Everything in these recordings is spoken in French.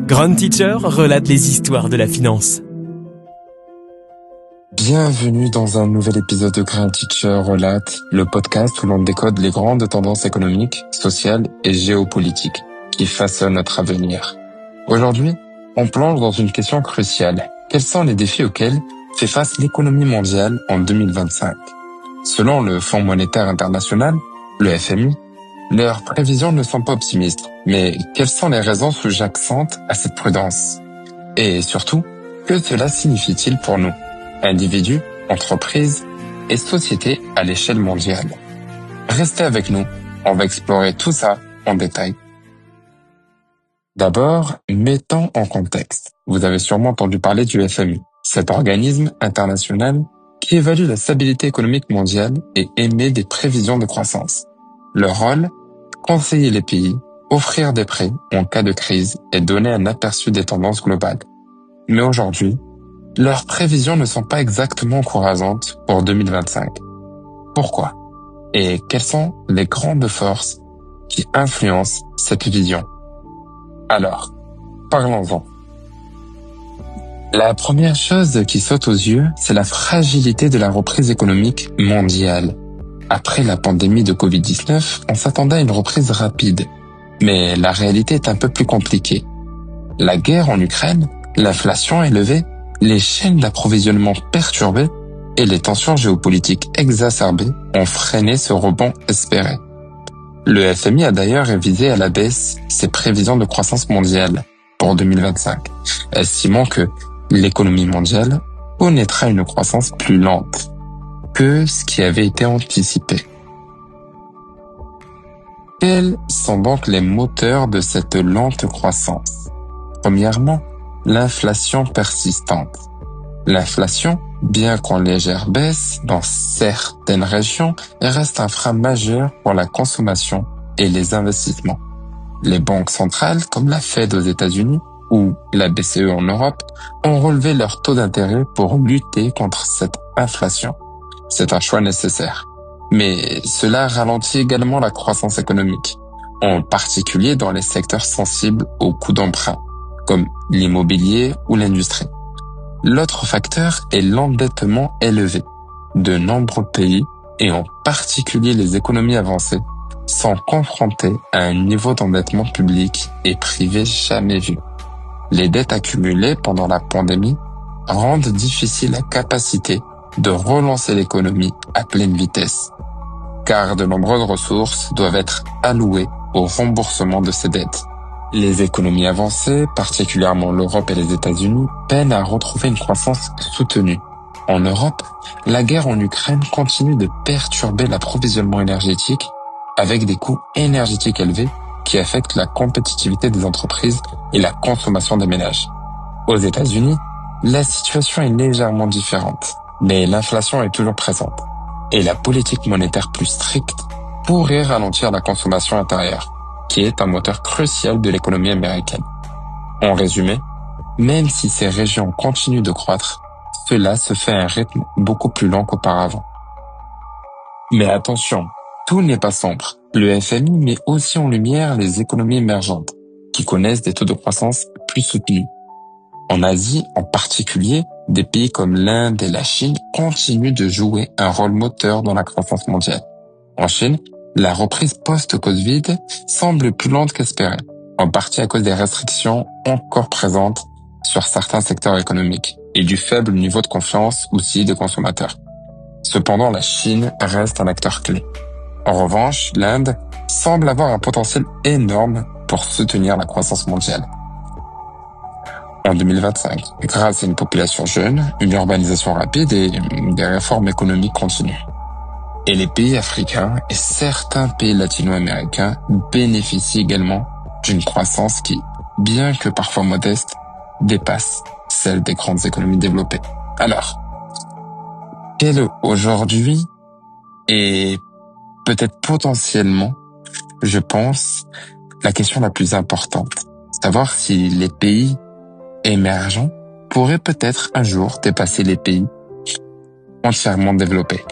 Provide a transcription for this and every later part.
Grand Teacher relate les histoires de la finance. Bienvenue dans un nouvel épisode de Grand Teacher Relate, le podcast où l'on décode les grandes tendances économiques, sociales et géopolitiques qui façonnent notre avenir. Aujourd'hui, on plonge dans une question cruciale. Quels sont les défis auxquels fait face l'économie mondiale en 2025? Selon le Fonds monétaire international, le FMI, leurs prévisions ne sont pas optimistes. Mais quelles sont les raisons sous-jacentes à cette prudence? Et surtout, que cela signifie-t-il pour nous, individus, entreprises et sociétés à l'échelle mondiale? Restez avec nous, on va explorer tout ça en détail. D'abord, mettons en contexte. Vous avez sûrement entendu parler du FMI, cet organisme international qui évalue la stabilité économique mondiale et émet des prévisions de croissance. Leur rôle, conseiller les pays, offrir des prêts en cas de crise et donner un aperçu des tendances globales. Mais aujourd'hui, leurs prévisions ne sont pas exactement encourageantes pour 2025. Pourquoi? Et quelles sont les grandes forces qui influencent cette vision? Alors, parlons-en. La première chose qui saute aux yeux, c'est la fragilité de la reprise économique mondiale. Après la pandémie de Covid-19, on s'attendait à une reprise rapide. Mais la réalité est un peu plus compliquée. La guerre en Ukraine, l'inflation élevée, les chaînes d'approvisionnement perturbées et les tensions géopolitiques exacerbées ont freiné ce rebond espéré. Le FMI a d'ailleurs révisé à la baisse ses prévisions de croissance mondiale pour 2025, estimant que l'économie mondiale connaîtra une croissance plus lente que ce qui avait été anticipé. Quels sont donc les moteurs de cette lente croissance? Premièrement, l'inflation persistante. L'inflation, bien qu'en légère baisse dans certaines régions, reste un frein majeur pour la consommation et les investissements. Les banques centrales, comme la Fed aux États-Unis ou la BCE en Europe, ont relevé leur taux d'intérêt pour lutter contre cette inflation. C'est un choix nécessaire. Mais cela ralentit également la croissance économique, en particulier dans les secteurs sensibles aux coûts d'emprunt, comme l'immobilier ou l'industrie. L'autre facteur est l'endettement élevé. De nombreux pays, et en particulier les économies avancées, sont confrontés à un niveau d'endettement public et privé jamais vu. Les dettes accumulées pendant la pandémie rendent difficile la capacité de relancer l'économie à pleine vitesse, car de nombreuses ressources doivent être allouées au remboursement de ces dettes. Les économies avancées, particulièrement l'Europe et les États-Unis, peinent à retrouver une croissance soutenue. En Europe, la guerre en Ukraine continue de perturber l'approvisionnement énergétique avec des coûts énergétiques élevés qui affectent la compétitivité des entreprises et la consommation des ménages. Aux États-Unis, la situation est légèrement différente, mais l'inflation est toujours présente et la politique monétaire plus stricte pourrait ralentir la consommation intérieure, qui est un moteur crucial de l'économie américaine. En résumé, même si ces régions continuent de croître, cela se fait à un rythme beaucoup plus lent qu'auparavant. Mais attention, tout n'est pas sombre. Le FMI met aussi en lumière les économies émergentes, qui connaissent des taux de croissance plus soutenus. En Asie, en particulier, des pays comme l'Inde et la Chine continuent de jouer un rôle moteur dans la croissance mondiale. En Chine, la reprise post-Covid semble plus lente qu'espérée, en partie à cause des restrictions encore présentes sur certains secteurs économiques et du faible niveau de confiance aussi des consommateurs. Cependant, la Chine reste un acteur clé. En revanche, l'Inde semble avoir un potentiel énorme pour soutenir la croissance mondiale. En 2025, grâce à une population jeune, une urbanisation rapide et des réformes économiques continues. Et les pays africains et certains pays latino-américains bénéficient également d'une croissance qui, bien que parfois modeste, dépasse celle des grandes économies développées. Alors, quelle est aujourd'hui et peut-être potentiellement, je pense, la question la plus importante, savoir si les pays émergents pourraient peut-être un jour dépasser les pays entièrement développés.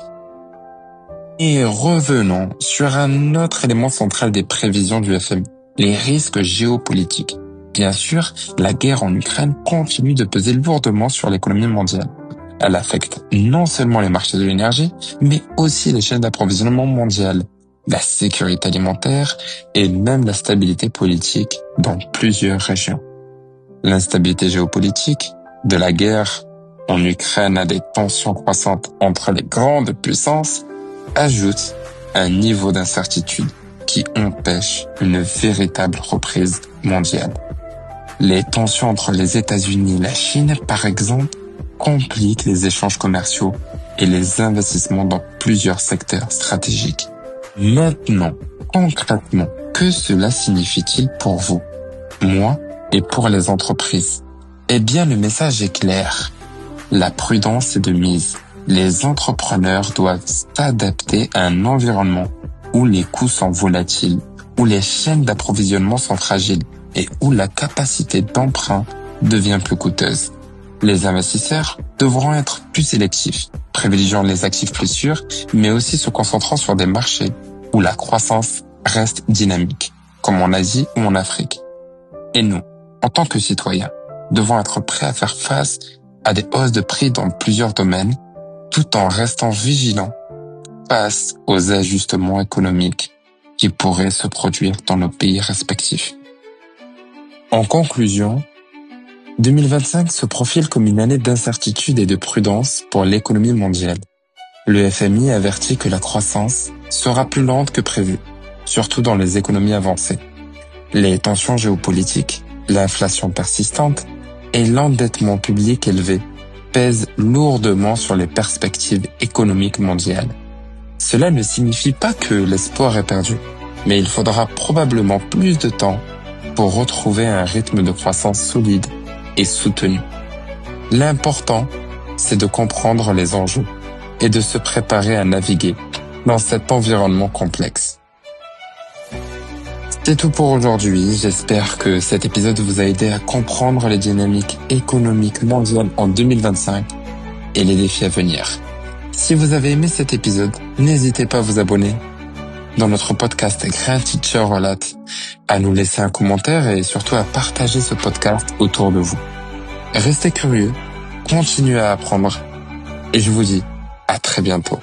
Et revenons sur un autre élément central des prévisions du FMI, les risques géopolitiques Bien sûr, la guerre en Ukraine continue de peser lourdement sur l'économie mondiale. Elle affecte non seulement les marchés de l'énergie, mais aussi les chaînes d'approvisionnement mondiales, la sécurité alimentaire et même la stabilité politique dans plusieurs régions. L'instabilité géopolitique, de la guerre en Ukraine à des tensions croissantes entre les grandes puissances, ajoute un niveau d'incertitude qui empêche une véritable reprise mondiale. Les tensions entre les États-Unis et la Chine, par exemple, compliquent les échanges commerciaux et les investissements dans plusieurs secteurs stratégiques. Maintenant, concrètement, que cela signifie-t-il pour vous, moi et pour les entreprises? Eh bien, le message est clair. La prudence est de mise. Les entrepreneurs doivent s'adapter à un environnement où les coûts sont volatiles, où les chaînes d'approvisionnement sont fragiles et où la capacité d'emprunt devient plus coûteuse. Les investisseurs devront être plus sélectifs, privilégiant les actifs plus sûrs, mais aussi se concentrant sur des marchés où la croissance reste dynamique, comme en Asie ou en Afrique. Et nous, en tant que citoyens, devons être prêts à faire face à des hausses de prix dans plusieurs domaines, tout en restant vigilants face aux ajustements économiques qui pourraient se produire dans nos pays respectifs. En conclusion, 2025 se profile comme une année d'incertitude et de prudence pour l'économie mondiale. Le FMI avertit que la croissance sera plus lente que prévu, surtout dans les économies avancées. Les tensions géopolitiques, l'inflation persistante et l'endettement public élevé pèsent lourdement sur les perspectives économiques mondiales. Cela ne signifie pas que l'espoir est perdu, mais il faudra probablement plus de temps pour retrouver un rythme de croissance solide et soutenu. L'important, c'est de comprendre les enjeux et de se préparer à naviguer dans cet environnement complexe. C'est tout pour aujourd'hui. J'espère que cet épisode vous a aidé à comprendre les dynamiques économiques mondiales en 2025 et les défis à venir. Si vous avez aimé cet épisode, n'hésitez pas à vous abonner dans notre podcast Grand Teacher Relate, à nous laisser un commentaire et surtout à partager ce podcast autour de vous. Restez curieux, continuez à apprendre et je vous dis à très bientôt.